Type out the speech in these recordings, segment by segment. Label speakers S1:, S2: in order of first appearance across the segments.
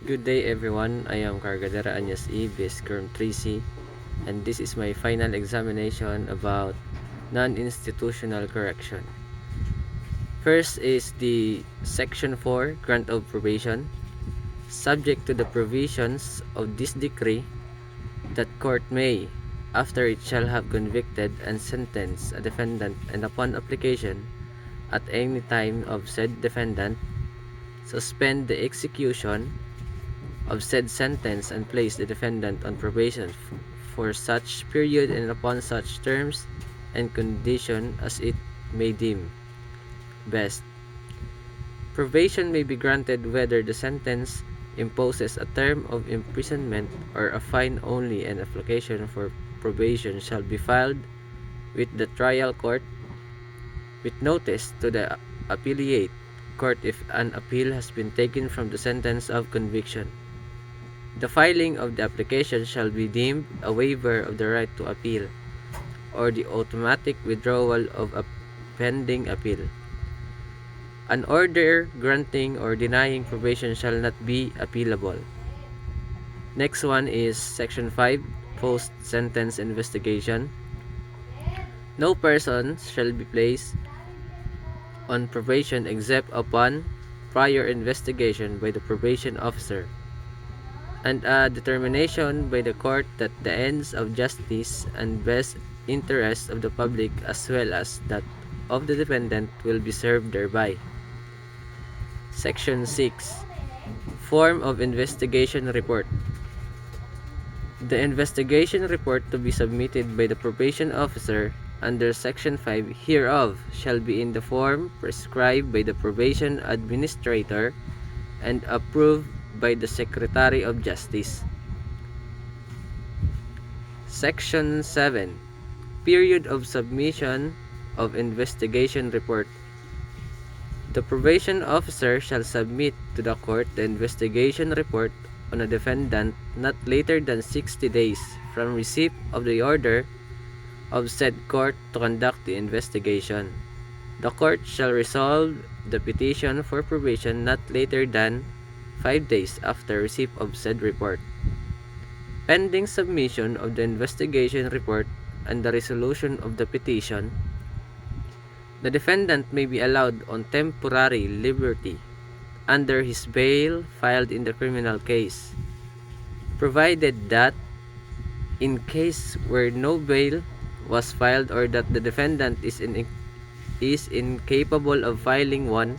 S1: Good day everyone, I am Cargadera Anyas E. Biscurm 3C, and this is my final examination about non-institutional correction. First is the Section 4, Grant of Probation. Subject to the provisions of this decree, that court may, after it shall have convicted and sentenced a defendant and upon application, at any time of said defendant, suspend the execution of said sentence and place the defendant on probation for such period and upon such terms and condition as it may deem best. Probation may be granted whether the sentence imposes a term of imprisonment or a fine only, and application for probation shall be filed with the trial court with notice to the appellate court if an appeal has been taken from the sentence of conviction. The filing of the application shall be deemed a waiver of the right to appeal, or the automatic withdrawal of a pending appeal. An order granting or denying probation shall not be appealable. Next one is Section 5, Post-Sentence Investigation. No person shall be placed on probation except upon prior investigation by the probation officer and a determination by the court that the ends of justice and best interest of the public as well as that of the defendant will be served thereby. Section 6. Form of investigation report. The investigation report to be submitted by the probation officer under Section 5 hereof shall be in the form prescribed by the probation administrator and approved by the Secretary of Justice. Section 7. Period of submission of investigation report. The probation officer shall submit to the court the investigation report on a defendant not later than 60 days from receipt of the order of said court to conduct the investigation. The court shall resolve the petition for probation not later than 5 days after receipt of said report. Pending submission of the investigation report and the resolution of the petition, the defendant may be allowed on temporary liberty under his bail filed in the criminal case, provided that in case where no bail was filed or that the defendant is incapable of filing one,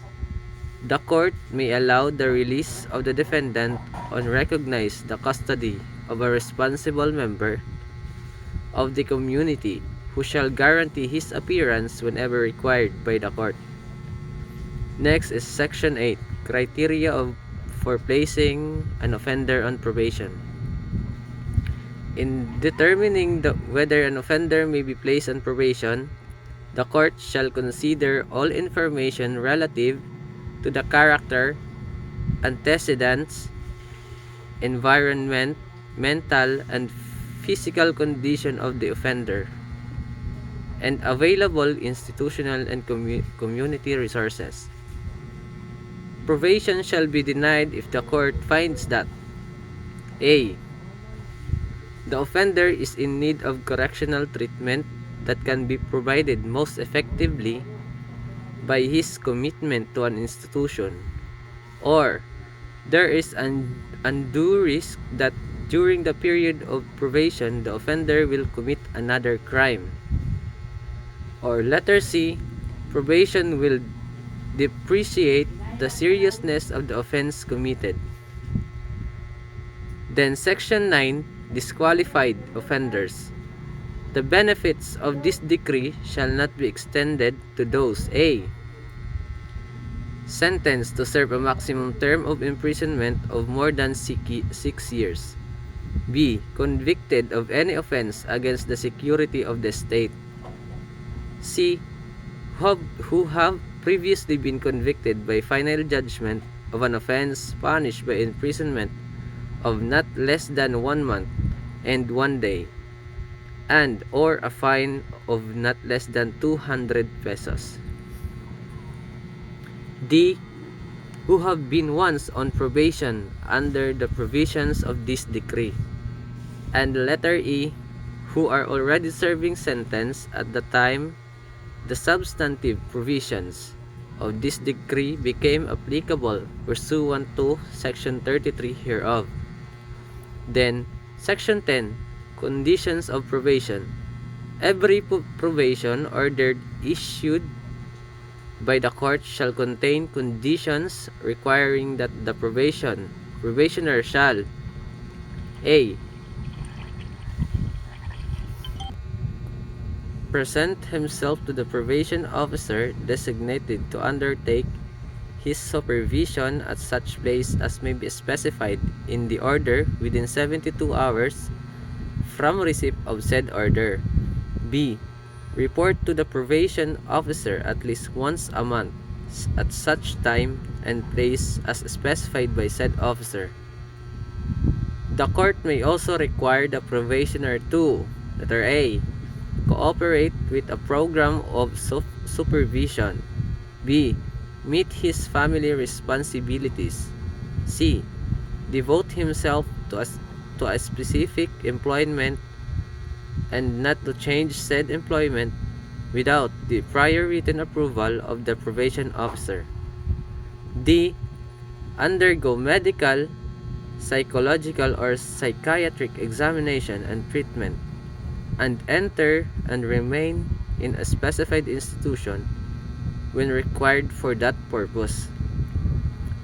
S1: the court may allow the release of the defendant on recognize the custody of a responsible member of the community who shall guarantee his appearance whenever required by the court. Next is Section 8, Criteria for placing an offender on probation. In determining whether an offender may be placed on probation, the court shall consider all information relative to the character, antecedents, environment, mental and physical condition of the offender, and available institutional and community resources. Probation shall be denied if the court finds that A. The offender is in need of correctional treatment that can be provided most effectively by his commitment to an institution, or there is an undue risk that during the period of probation the offender will commit another crime, or letter C, probation will depreciate the seriousness of the offense committed. Then Section 9, Disqualified offenders. The benefits of this decree shall not be extended to those A. Sentenced to serve a maximum term of imprisonment of more than 6 years. B. Convicted of any offense against the security of the state. C. Who have previously been convicted by final judgment of an offense punished by imprisonment of not less than 1 month and 1 day, and or a fine of not less than 200 pesos. D. who have been once on probation under the provisions of this decree. And letter E, who are already serving sentence at the time the substantive provisions of this decree became applicable pursuant to Section 33 hereof. Then, Section 10, Conditions of Probation. Every probation order issued by the court shall contain conditions requiring that the probationer shall A. Present himself to the probation officer designated to undertake his supervision at such place as may be specified in the order within 72 hours from receipt of said order. B. Report to the probation officer at least once a month at such time and place as specified by said officer. The court may also require the probationer to, letter A, cooperate with a program of supervision. B. Meet his family responsibilities. C. Devote himself to a specific employment and not to change said employment without the prior written approval of the probation officer. D. Undergo medical, psychological, or psychiatric examination and treatment, and enter and remain in a specified institution when required for that purpose.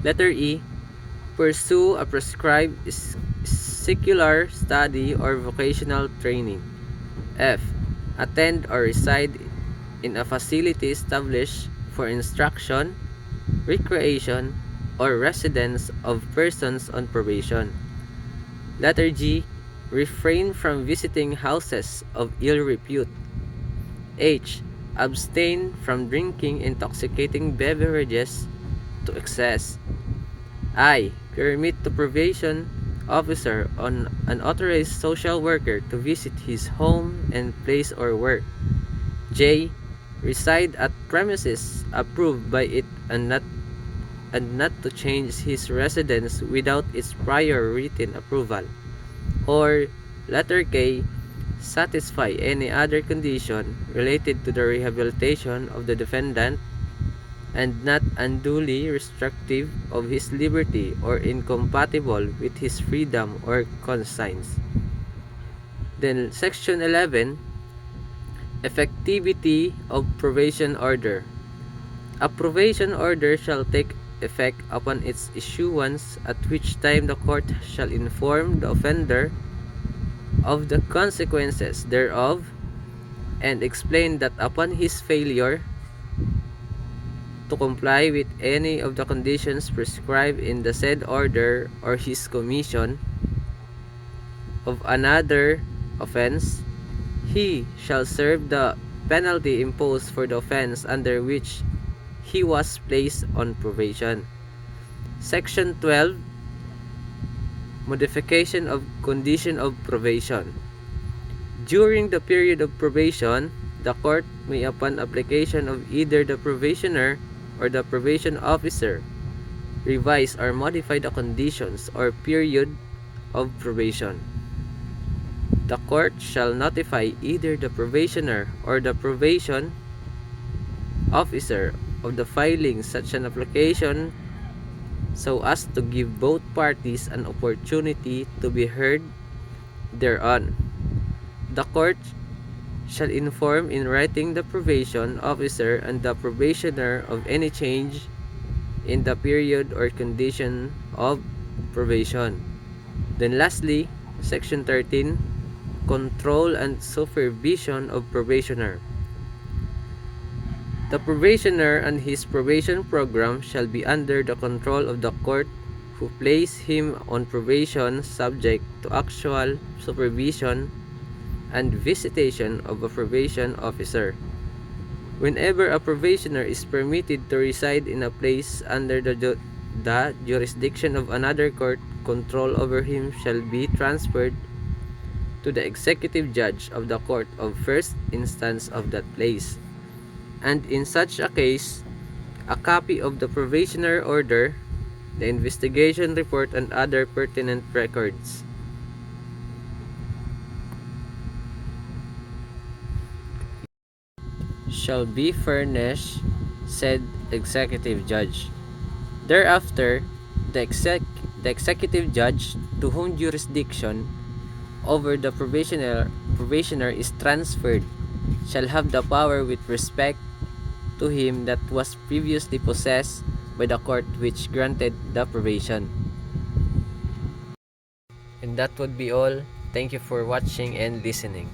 S1: Letter E. Pursue a prescribed secular study or vocational training. F. Attend or reside in a facility established for instruction, recreation, or residence of persons on probation. Letter G. Refrain from visiting houses of ill repute. H. Abstain from drinking intoxicating beverages to excess. I. Permit the probation officer on an authorized social worker to visit his home and place or work. J. Reside at premises approved by it and not to change his residence without its prior written approval. Or letter K. Satisfy any other condition related to the rehabilitation of the defendant and not unduly restrictive of his liberty or incompatible with his freedom or conscience. Then Section 11, Effectivity of Probation Order. A probation order shall take effect upon its issuance, at which time the court shall inform the offender of the consequences thereof and explain that upon his failure to comply with any of the conditions prescribed in the said order or his commission of another offense, he shall serve the penalty imposed for the offense under which he was placed on probation. Section 12, Modification of Condition of Probation. During the period of probation, the court may, upon application of either the probationer or the probation officer, revise or modify the conditions or period of probation. The court shall notify either the probationer or the probation officer of the filing such an application so as to give both parties an opportunity to be heard thereon. The court shall inform in writing the probation officer and the probationer of any change in the period or condition of probation. Then lastly, Section 13, Control and Supervision of Probationer. The probationer and his probation program shall be under the control of the court who place him on probation, subject to actual supervision and visitation of a probation officer. Whenever a probationer is permitted to reside in a place under the jurisdiction of another court, control over him shall be transferred to the executive judge of the court of first instance of that place. And in such a case, a copy of the probationer order the investigation report, and other pertinent records. Shall be furnished, said executive judge. Thereafter, the executive judge, to whom jurisdiction over the probationer is transferred, shall have the power with respect to him that was previously possessed by the court which granted the probation. And that would be all. Thank you for watching and listening.